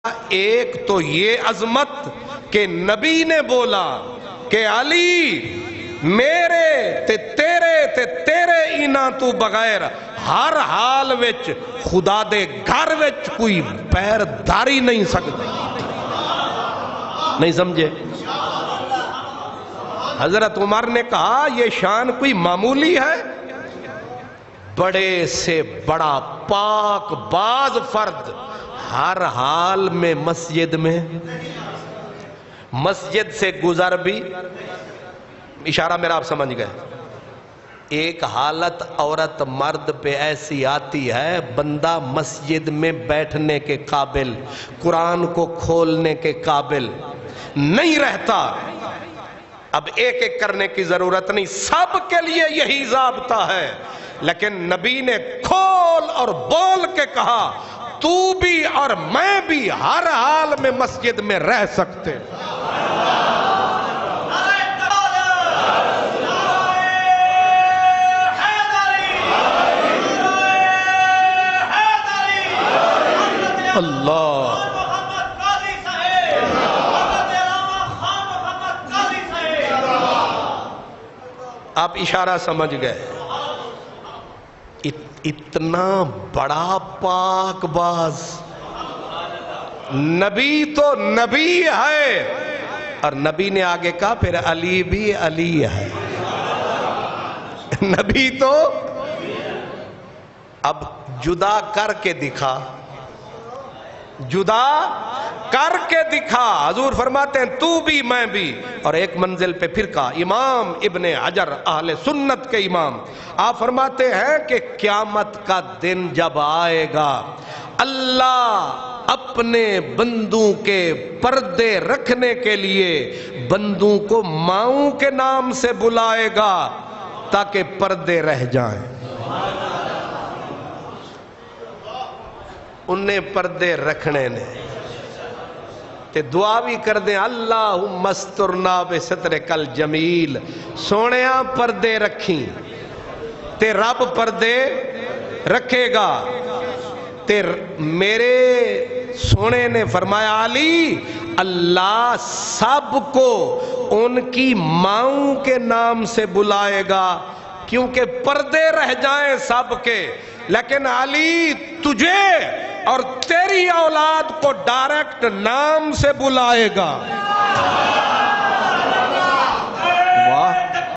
ایک تو یہ عظمت کہ نبی نے بولا کہ علی میرے تے تیرے اینا تو بغیر ہر حال وچ خدا دے گھر وچ کوئی پیر داری نہیں سکتا. نہیں سمجھے؟ حضرت عمر نے کہا یہ شان کوئی معمولی ہے؟ بڑے سے بڑا پاک باز فرد ہر حال میں مسجد سے گزر بھی، اشارہ میرا آپ سمجھ گئے. ایک حالت عورت مرد پہ ایسی آتی ہے، بندہ مسجد میں بیٹھنے کے قابل، قرآن کو کھولنے کے قابل نہیں رہتا. اب ایک ایک کرنے کی ضرورت نہیں، سب کے لیے یہی ضابطہ ہے. لیکن نبی نے کھول اور بول کے کہا تو بھی اور میں بھی ہر حال میں مسجد میں رہ سکتے. اللہ آپ اشارہ سمجھ گئے. اتنا بڑا پاک باز نبی تو نبی ہے، اور نبی نے آگے کہا پھر علی بھی علی ہے. نبی تو اب جدا کر کے دکھا، جدا کر کے دکھا. حضور فرماتے ہیں تو بھی میں بھی. اور ایک منزل پہ پھر کہا، امام ابن حجر اہل سنت کے امام، آپ فرماتے ہیں کہ قیامت کا دن جب آئے گا اللہ اپنے بندوں کے پردے رکھنے کے لیے بندوں کو ماؤں کے نام سے بلائے گا تاکہ پردے رہ جائیں. انہیں پردے رکھنے نے تے دعا بھی کر دیں اللہم استرنا بسترک الجمیل. سونیاں پردے رکھیں تے رب پردے رکھے گا. تے میرے سونے نے فرمایا علی اللہ سب کو ان کی ماؤں کے نام سے بلائے گا کیونکہ پردے رہ جائیں سب کے. لیکن علی تجھے اور تیری اولاد کو ڈائریکٹ نام سے بلائے گا.